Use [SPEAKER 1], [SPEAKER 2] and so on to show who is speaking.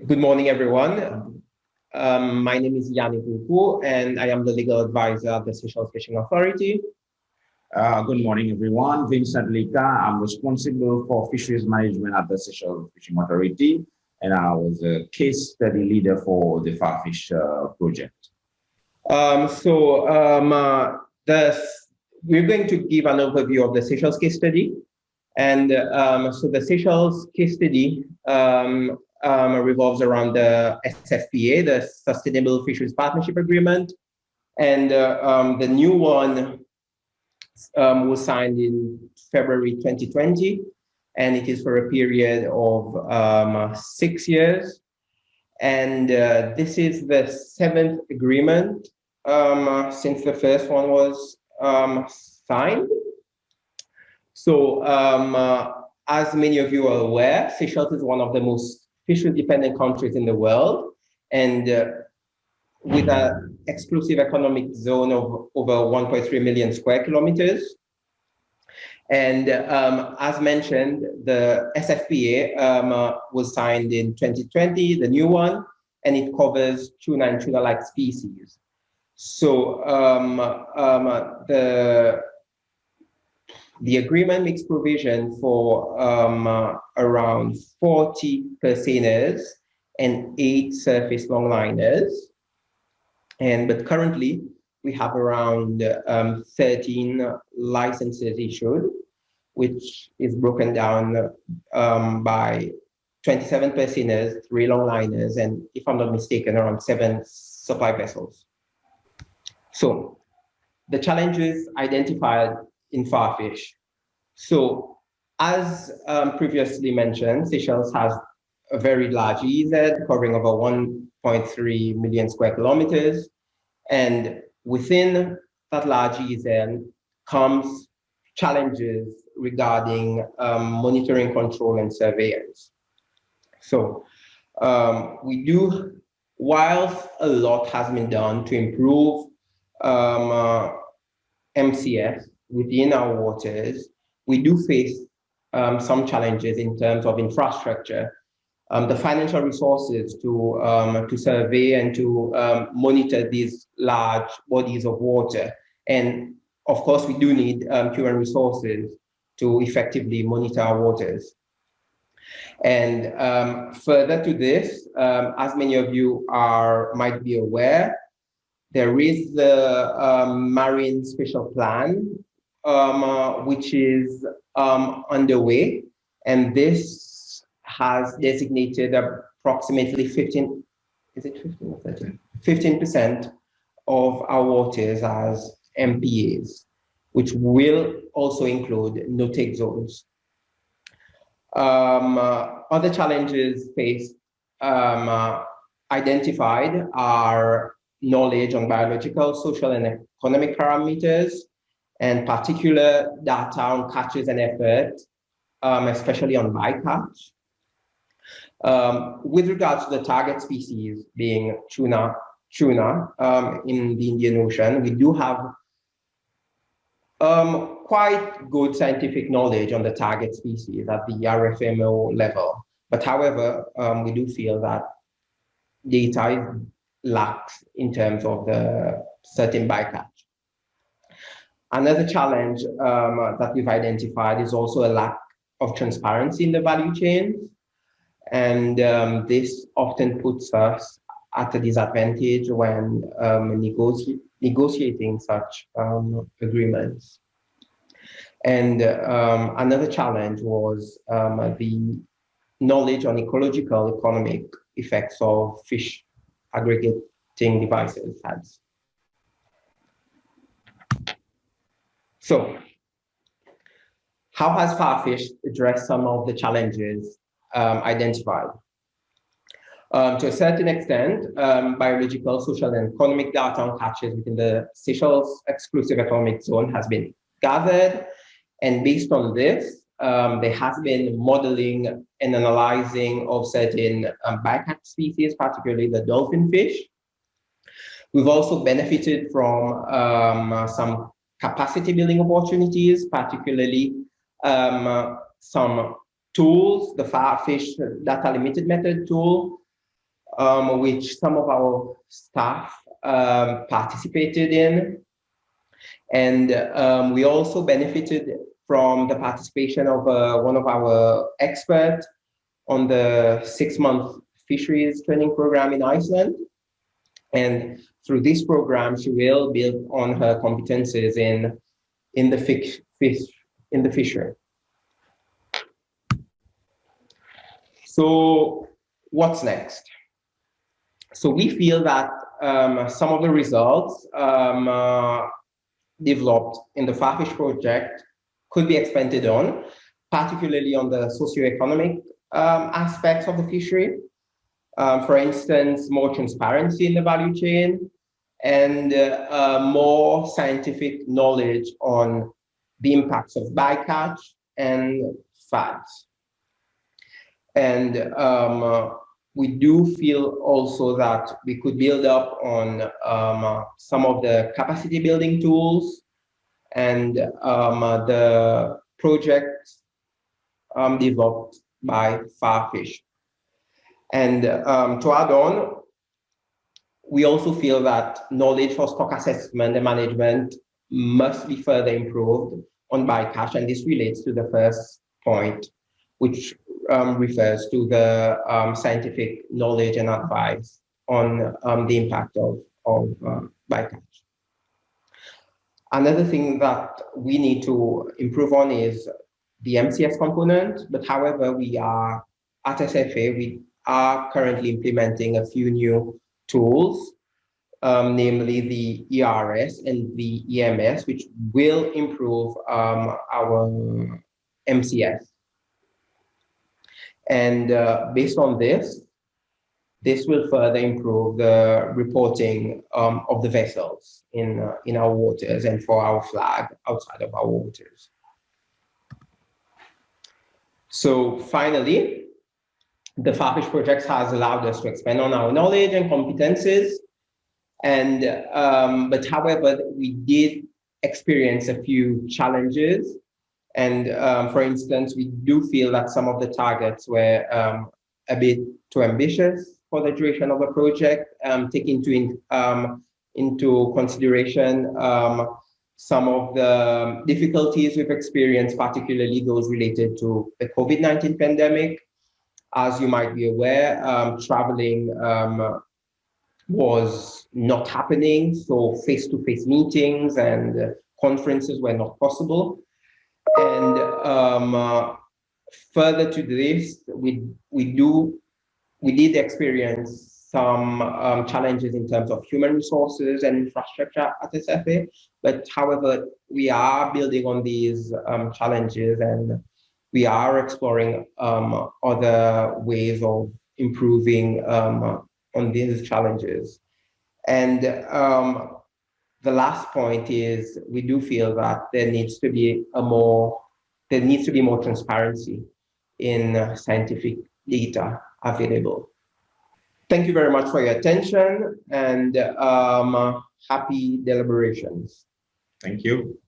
[SPEAKER 1] Good morning, everyone. My name is Yannick Roucou, and I am the legal advisor at the Seychelles Fishing Authority.
[SPEAKER 2] Good morning, everyone. Vincent Lika. I'm responsible for fisheries management at the Seychelles Fishing Authority, and I was a case study leader for the FarFish project.
[SPEAKER 1] We're going to give an overview of the Seychelles case study. And so the Seychelles case study revolves around the SFPA, the Sustainable Fisheries Partnership Agreement. And the new one was signed in February 2020, and it is for a period of 6 years. And this is the 7th agreement since the first one was signed. So as many of you are aware, Seychelles is one of the most fishery-dependent countries in the world, and with an exclusive economic zone of over 1.3 million square kilometers. And as mentioned, the SFPA was signed in 2020, the new one, and it covers tuna and tuna-like species. So the agreement makes provision for around 40 purseaners and 8 surface longliners. But currently, we have around 13 licenses issued, which is broken down by 27 purseaners, 3 longliners, and if I'm not mistaken, around 7 supply vessels. So the challenges identified in FarFish. So as previously mentioned, Seychelles has a very large EEZ covering over 1.3 million square kilometers. And within that large EEZ comes challenges regarding monitoring, control, and surveillance. So whilst a lot has been done to improve MCS within our waters, we do face some challenges in terms of infrastructure, the financial resources to survey and to monitor these large bodies of water. And of course, we do need human resources to effectively monitor our waters. And further to this, as many of you might be aware, there is the Marine Special Plan, which is underway, and this has designated approximately 15% of our waters as MPAs, which will also include no-take zones. Other challenges faced identified are knowledge on biological, social, and economic parameters, and particular data on catches and effort, especially on bycatch. With regards to the target species being tuna in the Indian Ocean, we do have quite good scientific knowledge on the target species at the RFMO level. But however, we do feel that data lacks in terms of the certain bycatch. Another challenge that we've identified is also a lack of transparency in the value chains. And this often puts us at a disadvantage when negotiating such agreements. And another challenge was the knowledge on ecological economic effects of fish aggregating devices has. So, how has FarFish addressed some of the challenges identified? To a certain extent, biological, social, and economic data on catches within the Seychelles exclusive economic zone has been gathered, and based on this, there has been modeling and analyzing of certain bycatch species, particularly the dolphin fish. We've also benefited from some capacity building opportunities, particularly some tools, the FarFish data limited method tool, which some of our staff participated in. And we also benefited from the participation of one of our experts on the 6-month fisheries training program in Iceland. And through this program, she will build on her competences in the fishery. So what's next? So we feel that some of the results developed in the FarFish project could be expanded on, particularly on the socioeconomic aspects of the fishery. For instance, more transparency in the value chain and more scientific knowledge on the impacts of bycatch and fads. And we do feel also that we could build up on some of the capacity building tools and the projects developed by FarFish. And to add on, we also feel that knowledge for stock assessment and management must be further improved on bycatch, and this relates to the first point, which refers to the scientific knowledge and advice on the impact of bycatch. Another thing that we need to improve on is the MCS component, but however, we are at SFA, we are currently implementing a few new tools, namely the ERS and the EMS, which will improve our MCS. And based on this will further improve the reporting of the vessels in our waters and for our flag outside of our waters. So finally, the FarFish project has allowed us to expand on our knowledge and competences. And but however, we did experience a few challenges. And for instance, we do feel that some of the targets were a bit too ambitious for the duration of the project, take into consideration some of the difficulties we've experienced, particularly those related to the COVID-19 pandemic. As you might be aware, traveling was not happening, so face-to-face meetings and conferences were not possible. And further to this, we did experience some challenges in terms of human resources and infrastructure at SFA. But however, we are building on these challenges, and we are exploring other ways of improving on these challenges. And the last point is we do feel that there needs to be more transparency in scientific data available. Thank you very much for your attention, and happy deliberations.
[SPEAKER 2] Thank you.